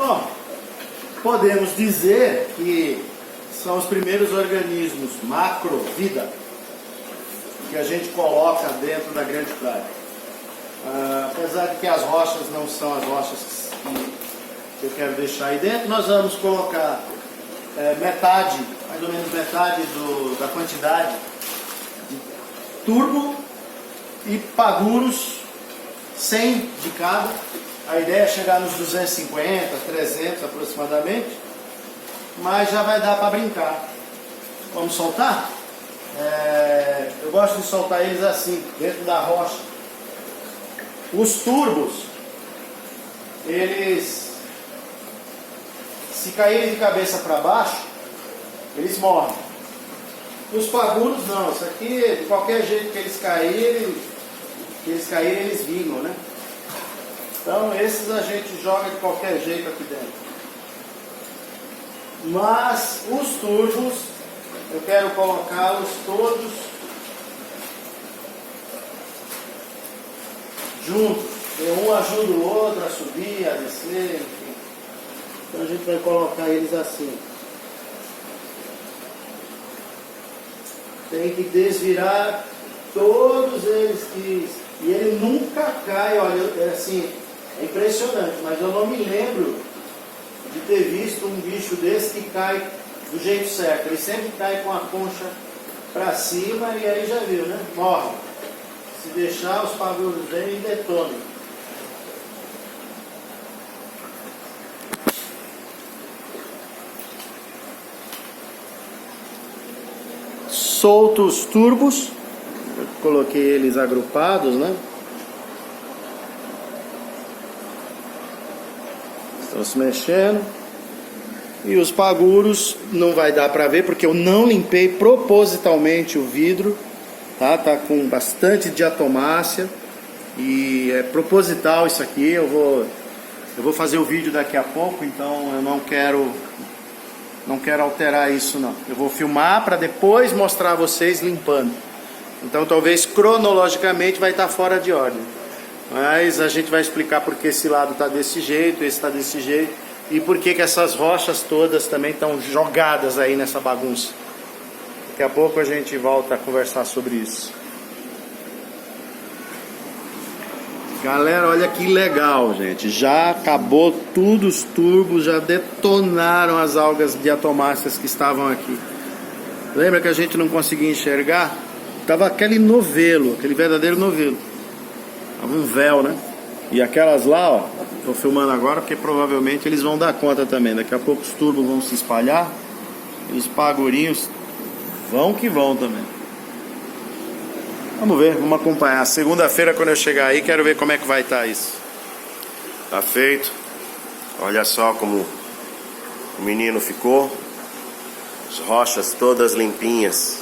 Bom, podemos dizer que são os primeiros organismos macro-vida que a gente coloca dentro da grande praia. Apesar de que as rochas não são as rochas que eu quero deixar aí dentro, nós vamos colocar metade, mais ou menos metade da quantidade de turbo e paguros, 100 de cada. A ideia é chegar nos 250, 300 aproximadamente, mas já vai dar para brincar. Vamos soltar? Eu gosto de soltar eles assim, dentro da rocha. Os turbos, eles, se caírem de cabeça para baixo, eles morrem. Os paguros não, isso aqui, de qualquer jeito que eles caírem, eles vingam, né? Então esses a gente joga de qualquer jeito aqui dentro. Mas os turbos, eu quero colocá-los todos juntos. Um ajuda o outro a subir, a descer, enfim. Então a gente vai colocar eles assim. Tem que desvirar todos eles e ele nunca cai, olha, assim, é impressionante, mas eu não me lembro de ter visto um bicho desse que cai do jeito certo. Ele sempre cai com a concha para cima e aí já viu, né? Morre. Se deixar, os paguros vêm e detonam. Solto os turbos, eu coloquei eles agrupados, né? Estão se mexendo. E os paguros não vai dar para ver porque eu não limpei propositalmente o vidro, tá? Tá com bastante diatomácea e é proposital isso aqui. Eu vou fazer o vídeo daqui a pouco, então eu não quero alterar isso não. Eu vou filmar para depois mostrar a vocês limpando. Então talvez cronologicamente vai estar fora de ordem. Mas a gente vai explicar porque esse lado está desse jeito, esse está desse jeito. E por que essas rochas todas também estão jogadas aí nessa bagunça. Daqui a pouco a gente volta a conversar sobre isso. Galera, olha que legal, gente. Já acabou tudo, os turbos já detonaram as algas diatomáceas que estavam aqui. Lembra que a gente não conseguia enxergar? Tava aquele novelo, aquele verdadeiro novelo. Tava um véu, né? E aquelas lá, ó, tô filmando agora porque provavelmente eles vão dar conta também. Daqui a pouco os turbos vão se espalhar e os pagurinhos vão que vão também. Vamos ver, vamos acompanhar. Segunda-feira, quando eu chegar aí, quero ver como é que vai estar isso. Tá feito. Olha só como o menino ficou. As rochas todas limpinhas.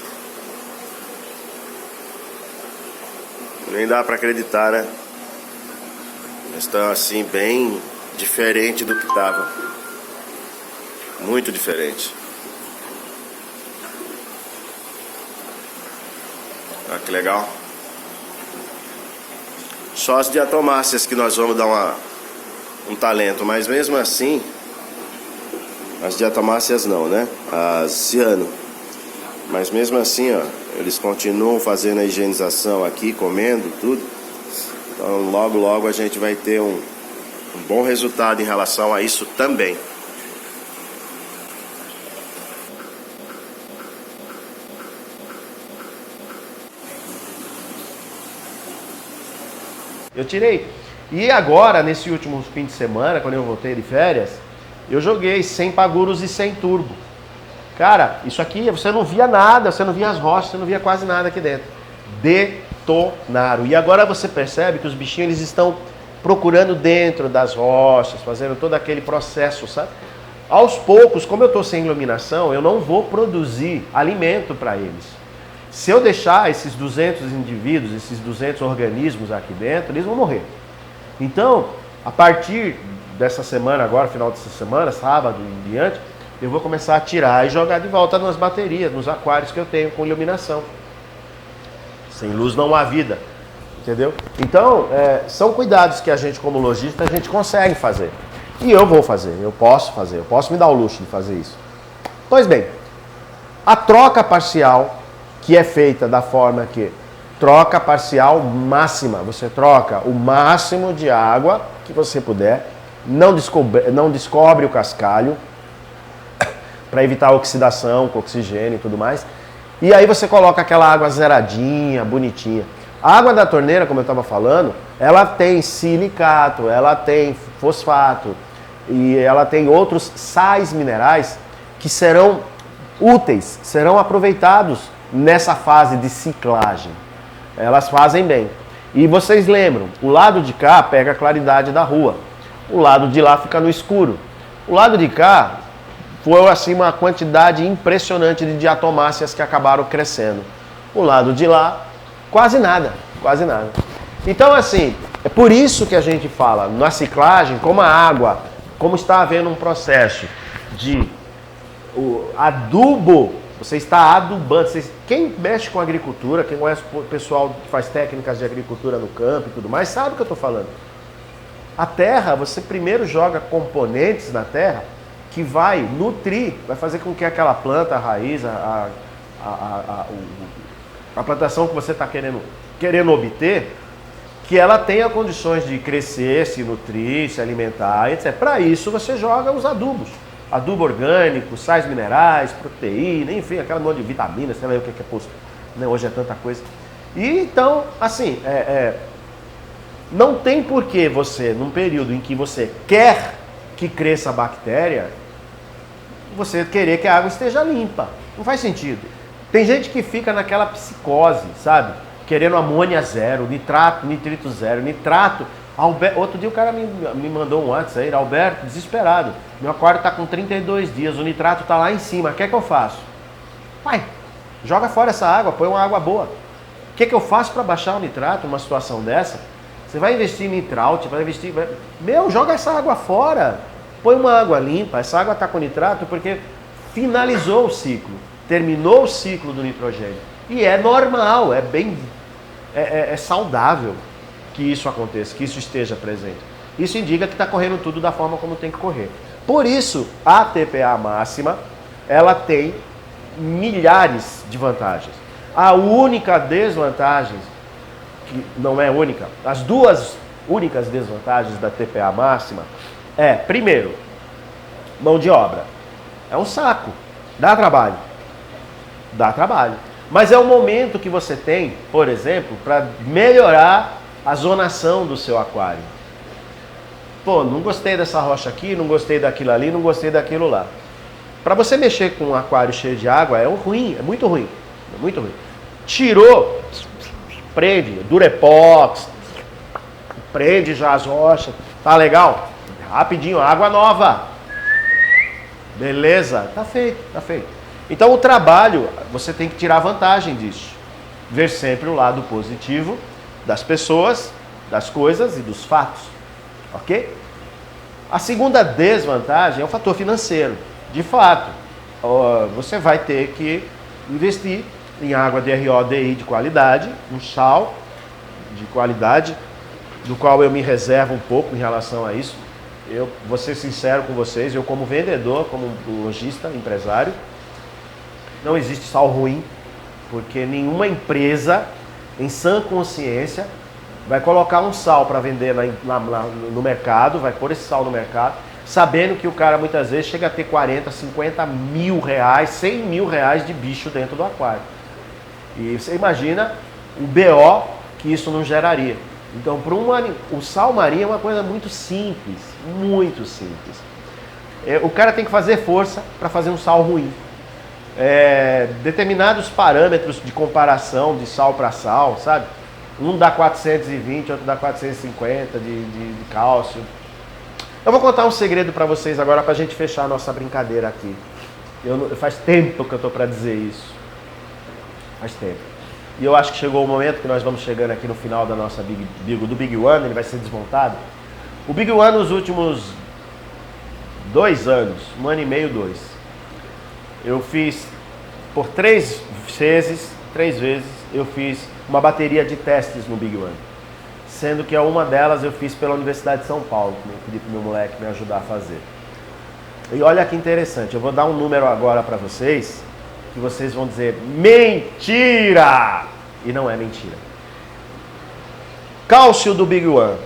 Nem dá pra acreditar, né? Estão assim bem diferente do que estava. Muito diferente. Olha que legal. Só as diatomáceas que nós vamos dar um talento, mas mesmo assim, as diatomáceas não, né? As ciano. Mas mesmo assim, ó, eles continuam fazendo a higienização aqui, comendo tudo. Então logo logo a gente vai ter um bom resultado em relação a isso também. Eu tirei. E agora, nesse último fim de semana, quando eu voltei de férias, eu joguei 100 paguros e 100 turbo. Cara, isso aqui você não via nada, você não via as rochas, você não via quase nada aqui dentro. Detonaram. E agora você percebe que os bichinhos eles estão procurando dentro das rochas, fazendo todo aquele processo, sabe? Aos poucos, como eu estou sem iluminação, eu não vou produzir alimento para eles. Se eu deixar esses 200 indivíduos, esses 200 organismos aqui dentro, eles vão morrer. Então, a partir dessa semana agora, final dessa semana, sábado em diante, eu vou começar a tirar e jogar de volta nas baterias, nos aquários que eu tenho com iluminação. Sem luz não há vida, entendeu? Então, são cuidados que a gente como lojista, a gente consegue fazer. E eu vou fazer, eu posso me dar o luxo de fazer isso. Pois bem, a troca parcial, que é feita da forma que troca parcial máxima, você troca o máximo de água que você puder, não descobre o cascalho, para evitar a oxidação com oxigênio e tudo mais. E aí você coloca aquela água zeradinha, bonitinha. A água da torneira, como eu estava falando, ela tem silicato, ela tem fosfato e ela tem outros sais minerais que serão úteis, serão aproveitados nessa fase de ciclagem. Elas fazem bem. E vocês lembram, o lado de cá pega a claridade da rua, o lado de lá fica no escuro. O lado de cá foi assim uma quantidade impressionante de diatomáceas que acabaram crescendo. O lado de lá, quase nada, quase nada. Então assim, é por isso que a gente fala na ciclagem, como a água, como está havendo um processo de adubo, você está adubando. Quem mexe com agricultura, quem conhece o pessoal que faz técnicas de agricultura no campo e tudo mais, sabe o que eu estou falando. A terra, você primeiro joga componentes na terra que vai nutrir, vai fazer com que aquela planta, a raiz, a plantação que você está querendo obter, que ela tenha condições de crescer, se nutrir, se alimentar, etc. Para isso você joga os adubos. Adubo orgânico, sais minerais, proteína, enfim, aquela monte de vitaminas, sei lá o que é posto. Né? Hoje é tanta coisa. E então, assim, não tem porquê você, num período em que você quer que cresça a bactéria, você querer que a água esteja limpa. Não faz sentido. Tem gente que fica naquela psicose, sabe? Querendo amônia zero, nitrito zero, nitrato. Outro dia o cara me mandou um WhatsApp aí, Alberto, desesperado. Meu aquário está com 32 dias, o nitrato está lá em cima, o que é que eu faço? Pai, joga fora essa água, põe uma água boa. O que é que eu faço para baixar o nitrato numa situação dessa? Você vai investir em nitraute, vai investir... joga essa água fora. Põe uma água limpa, essa água está com nitrato porque finalizou o ciclo, terminou o ciclo do nitrogênio. E é normal, é saudável que isso aconteça, que isso esteja presente. Isso indica que está correndo tudo da forma como tem que correr. Por isso, a TPA máxima, ela tem milhares de vantagens. A única desvantagem, que não é única, as duas únicas desvantagens da TPA máxima primeiro, mão de obra. É um saco, dá trabalho. Dá trabalho. Mas é o momento que você tem, por exemplo, para melhorar a zonação do seu aquário. Pô, não gostei dessa rocha aqui, não gostei daquilo ali, não gostei daquilo lá. Para você mexer com um aquário cheio de água é ruim, é muito ruim. É muito ruim. Tirou, prende, Durepox, prende já as rochas. Tá legal? Rapidinho, água nova. Beleza? Tá feito, tá feito. Então o trabalho, você tem que tirar vantagem disso. Ver sempre o lado positivo das pessoas, das coisas e dos fatos. Ok? A segunda desvantagem é o fator financeiro. De fato, você vai ter que investir em água DRO-DI de qualidade, um sal de qualidade, do qual eu me reservo um pouco em relação a isso. Eu vou ser sincero com vocês, eu como vendedor, como lojista, empresário, não existe sal ruim, porque nenhuma empresa, em sã consciência, vai colocar um sal para vender no mercado, vai pôr esse sal no mercado, sabendo que o cara muitas vezes chega a ter 40, 50 mil reais, 100 mil reais de bicho dentro do aquário. E você imagina o BO que isso não geraria. Então, o sal marinho é uma coisa muito simples, muito simples. O cara tem que fazer força para fazer um sal ruim. Determinados parâmetros de comparação de sal para sal, sabe? Um dá 420, outro dá 450 de cálcio. Eu vou contar um segredo para vocês agora para a gente fechar a nossa brincadeira aqui. Faz tempo que eu estou para dizer isso. Faz tempo. E eu acho que chegou o momento que nós vamos chegando aqui no final da nossa do Big One, ele vai ser desmontado. O Big One nos últimos 2 anos, 1 ano e meio, 2. Eu fiz por 3 vezes, eu fiz uma bateria de testes no Big One. sendo que uma delas eu fiz pela Universidade de São Paulo, que eu pedi para o meu moleque me ajudar a fazer. E olha que interessante, eu vou dar um número agora para vocês, que vocês vão dizer, mentira! E não é mentira. Cálcio do Big One,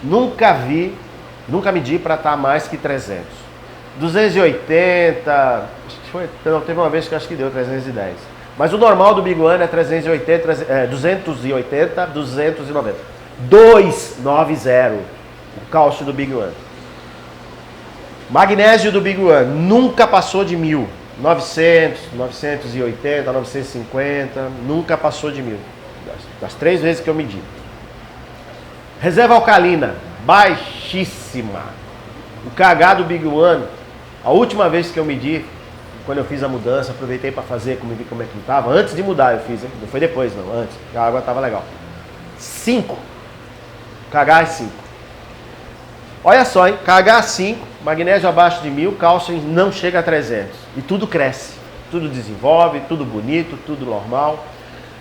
nunca medi para estar mais que 300. 280, teve uma vez que eu acho que deu 310. Mas o normal do Big One é 280, 290. 290, o cálcio do Big One. Magnésio do Big One nunca passou de 1000. 900, 980, 950, nunca passou de 1000. Das 3 vezes que eu medi. Reserva alcalina, baixíssima. O KH do Big One, a última vez que eu medi, quando eu fiz a mudança, aproveitei para fazer, como é que estava. Antes de mudar eu fiz, hein? Não foi depois não, antes, porque a água estava legal. 5. KH é 5. Olha só, hein? KH 5, magnésio abaixo de 1000, cálcio não chega a 300. E tudo cresce, tudo desenvolve, tudo bonito, tudo normal.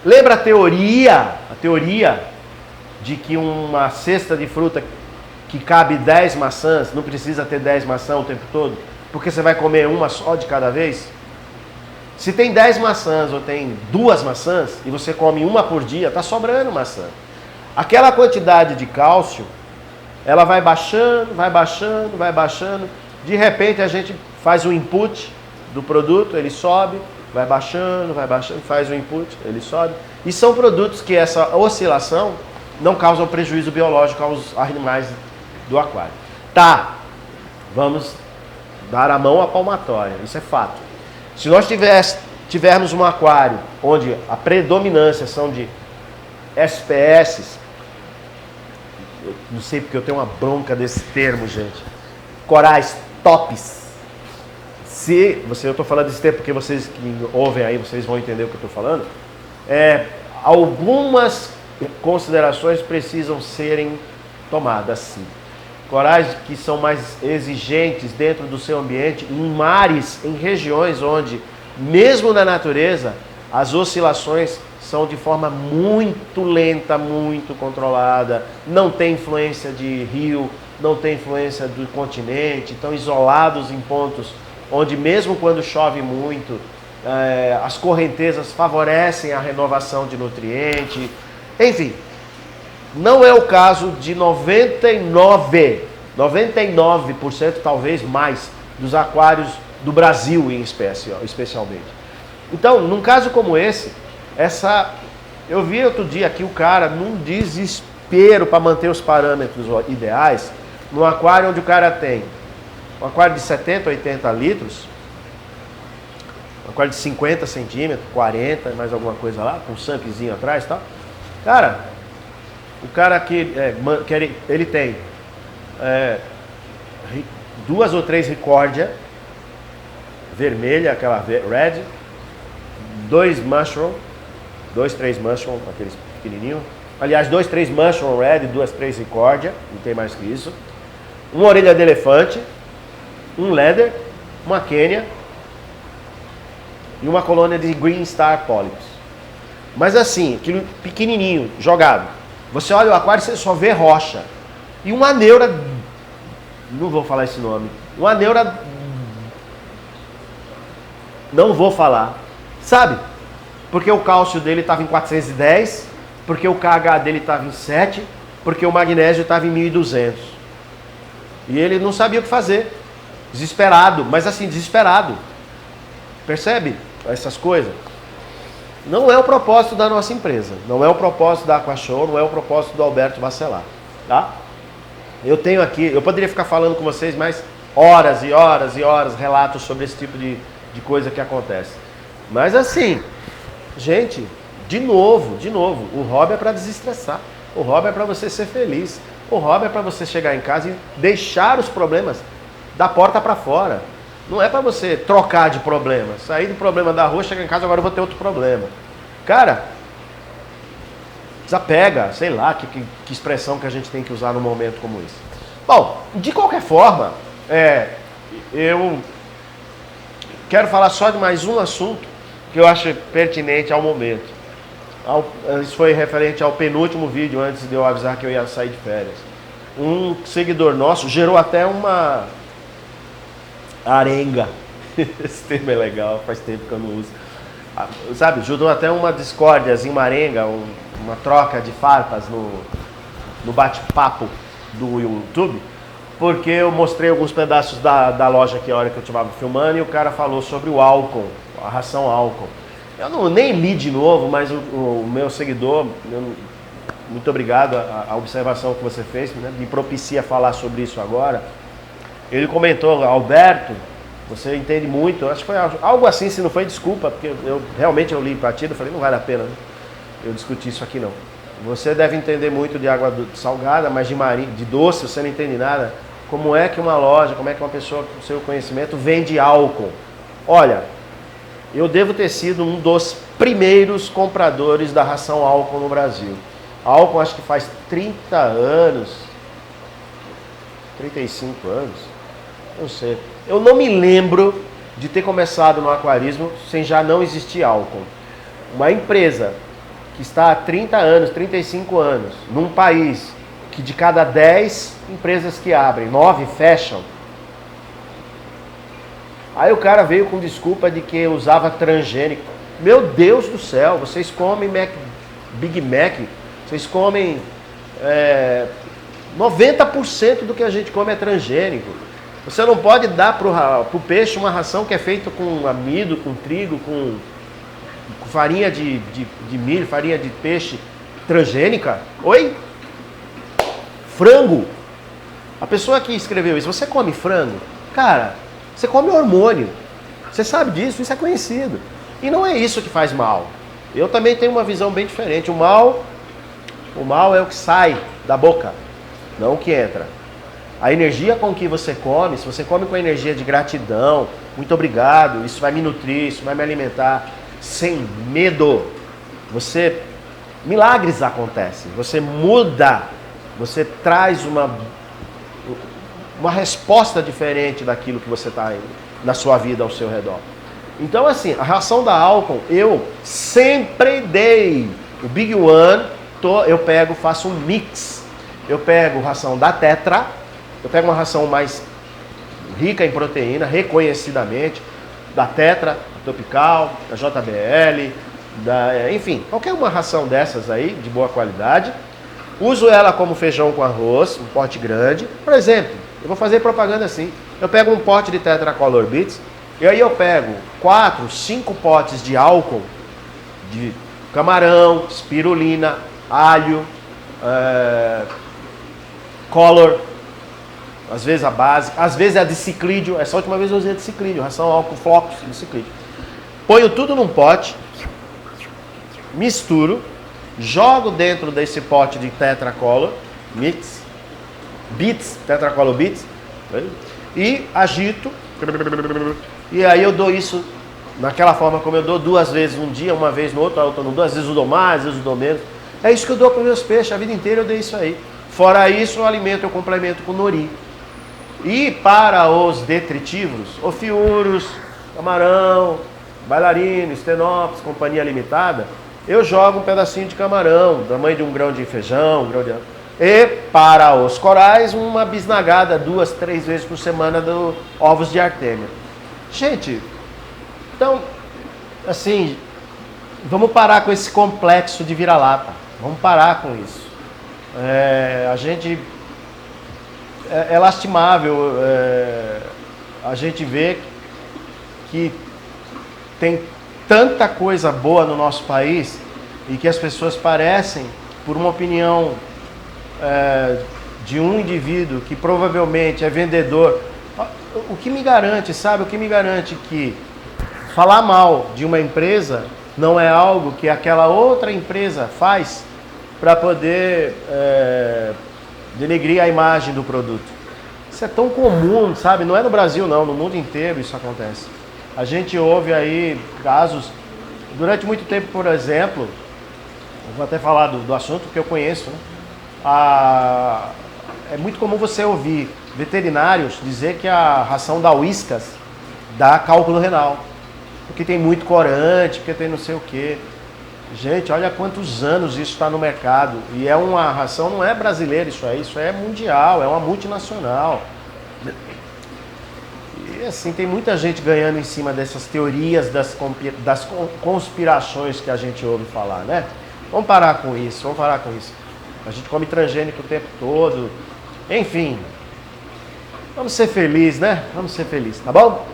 Lembra a teoria de que uma cesta de fruta que cabe 10 maçãs, não precisa ter 10 maçãs o tempo todo, porque você vai comer uma só de cada vez? Se tem 10 maçãs ou tem 2 maçãs e você come uma por dia, está sobrando maçã. Aquela quantidade de cálcio, ela vai baixando, vai baixando, vai baixando. De repente a gente faz o input do produto, ele sobe, vai baixando, faz o input, ele sobe. E são produtos que essa oscilação não causam prejuízo biológico aos animais do aquário. Tá, vamos dar a mão à palmatória, isso é fato. Se nós tivermos um aquário onde a predominância são de SPS, não sei porque eu tenho uma bronca desse termo, gente. Corais tops. Eu estou falando desse termo porque vocês que me ouvem aí, vocês vão entender o que eu estou falando. Algumas considerações precisam serem tomadas sim. Corais que são mais exigentes dentro do seu ambiente, em mares, em regiões onde, mesmo na natureza, as oscilações são de forma muito lenta, muito controlada, não tem influência de rio, não tem influência do continente, estão isolados em pontos onde mesmo quando chove muito, as correntezas favorecem a renovação de nutriente, enfim, não é o caso de 99% talvez mais dos aquários do Brasil especialmente. Então, num caso como esse, eu vi outro dia aqui o cara num desespero para manter os parâmetros ideais, num aquário onde o cara tem um aquário de 70, 80 litros, um aquário de 50 centímetros, 40, mais alguma coisa lá, com um sampzinho atrás e tal. Cara, o cara aqui, ele tem 2 ou 3 Ricórdia, vermelha, aquela red, 2 mushroom, 2, 3 mushroom, aqueles pequenininhos. Aliás, 2, 3 mushroom red, 2, 3 Ricórdia, não tem mais que isso. Uma orelha de elefante, um leather, uma Quênia e uma colônia de Green Star Polyps. Mas assim, aquilo pequenininho, jogado. Você olha o aquário e você só vê rocha. E uma neura, não vou falar esse nome, uma neura, não vou falar, sabe? Porque o cálcio dele estava em 410, porque o KH dele estava em 7, porque o magnésio estava em 1200. E ele não sabia o que fazer. Desesperado, mas assim, desesperado. Percebe essas coisas? Não é o propósito da nossa empresa, não é o propósito da Aquashow, não é o propósito do Alberto Bacelar, tá? Eu tenho aqui, eu poderia ficar falando com vocês mais horas e horas e horas, relatos sobre esse tipo de coisa que acontece. Mas assim, gente, de novo, o hobby é para desestressar, o hobby é para você ser feliz, o hobby é para você chegar em casa e deixar os problemas da porta para fora. Não é para você trocar de problema, sair do problema da rua, chegar em casa, agora eu vou ter outro problema. Cara, desapega, sei lá, que expressão que a gente tem que usar num momento como esse. Bom, de qualquer forma, eu quero falar só de mais um assunto que eu acho pertinente ao momento. Isso foi referente ao penúltimo vídeo antes de eu avisar que eu ia sair de férias. Um seguidor nosso gerou até uma arenga. Esse termo é legal, faz tempo que eu não uso. Sabe, gerou até uma discórdiazinha, uma arenga, uma troca de farpas no bate-papo do YouTube, porque eu mostrei alguns pedaços da loja aqui a hora que eu estava filmando e o cara falou sobre o álcool, a ração álcool. Eu nem li de novo, mas o meu seguidor, muito obrigado a observação que você fez, né, me propicia falar sobre isso agora. Ele comentou, Alberto, você entende muito, acho que foi algo assim, se não foi, desculpa, porque realmente eu li partido, falei, não vale a pena, né, eu discutir isso aqui não. Você deve entender muito de água salgada, mas de doce você não entende nada. Como é que uma loja, como é que uma pessoa com seu conhecimento vende álcool? Olha, eu devo ter sido um dos primeiros compradores da ração álcool no Brasil. A álcool acho que faz 30 anos, 35 anos, não sei. Eu não me lembro de ter começado no aquarismo sem já não existir álcool. Uma empresa que está há 30 anos, 35 anos, num país que de cada 10 empresas que abrem, 9 fecham. Aí o cara veio com desculpa de que usava transgênico. Meu Deus do céu, vocês comem Big Mac, vocês comem 90% do que a gente come é transgênico. Você não pode dar para o peixe uma ração que é feita com amido, com trigo, com farinha de milho, farinha de peixe transgênica. Oi? Frango. A pessoa que escreveu isso, você come frango? Cara, você come hormônio. Você sabe disso, isso é conhecido. E não é isso que faz mal. Eu também tenho uma visão bem diferente. O mal é o que sai da boca, não o que entra. A energia com que você come, se você come com energia de gratidão, muito obrigado, isso vai me nutrir, isso vai me alimentar, sem medo, milagres acontecem, você muda, você traz uma resposta diferente daquilo que você está na sua vida ao seu redor. Então assim, a ração da álcool, eu sempre dei. O Big One, eu faço um mix. Eu pego ração da Tetra, eu pego uma ração mais rica em proteína, reconhecidamente, da Tetra, da Topical, da JBL, enfim, qualquer uma ração dessas aí, de boa qualidade. Uso ela como feijão com arroz, um pote grande. Por exemplo, eu vou fazer propaganda assim. Eu pego um pote de Tetracolor Beats, e aí eu pego 4, 5 potes de álcool, de camarão, espirulina, alho, color, às vezes a base, às vezes é a de ciclídeo. Essa última vez eu usei a de ciclídeo, ração álcool flocos de ciclídeo. Ponho tudo num pote, misturo, jogo dentro desse pote de Tetracolor Beats, Tetracolor Beats, e agito. E aí eu dou isso naquela forma como eu dou 2 vezes um dia, uma vez no outro, a outra não dou, às vezes eu dou mais, às vezes eu dou menos. É isso que eu dou para os meus peixes, a vida inteira eu dei isso aí. Fora isso, o alimento eu complemento com nori. E para os detritívoros, ofiuros, camarão, bailarino, estenópolis, companhia limitada, eu jogo um pedacinho de camarão, do tamanho de um grão de feijão, um grão de... E para os corais, uma bisnagada 2, 3 vezes por semana do ovos de artêmia. Gente, então, assim, vamos parar com esse complexo de vira-lata. Vamos parar com isso. A gente... É lastimável a gente ver que tem tanta coisa boa no nosso país e que as pessoas parecem, por uma opinião de um indivíduo que provavelmente é vendedor. O que me garante, sabe? O que me garante que falar mal de uma empresa não é algo que aquela outra empresa faz para poder denegrir a imagem do produto. Isso é tão comum, sabe? Não é no Brasil não, no mundo inteiro isso acontece. A gente ouve aí casos, durante muito tempo, por exemplo, eu vou até falar do assunto que eu conheço, né? É muito comum você ouvir veterinários dizer que a ração da Whiskas dá cálculo renal, porque tem muito corante, porque tem não sei o quê. Gente, olha quantos anos isso está no mercado. E é uma ração, não é brasileira isso é mundial, é uma multinacional. E assim, tem muita gente ganhando em cima dessas teorias das conspirações que a gente ouve falar, né? Vamos parar com isso, vamos parar com isso. A gente come transgênico o tempo todo. Enfim, vamos ser felizes, né? Vamos ser felizes, tá bom?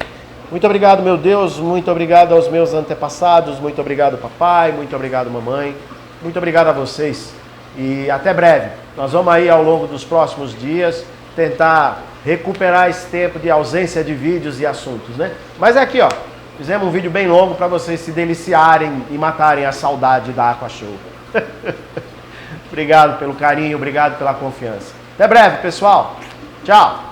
Muito obrigado, meu Deus, muito obrigado aos meus antepassados, muito obrigado, papai, muito obrigado, mamãe, muito obrigado a vocês e até breve. Nós vamos aí ao longo dos próximos dias tentar recuperar esse tempo de ausência de vídeos e assuntos, né? Mas é aqui, ó, fizemos um vídeo bem longo para vocês se deliciarem e matarem a saudade da Aqua Show. Obrigado pelo carinho, obrigado pela confiança. Até breve, pessoal. Tchau.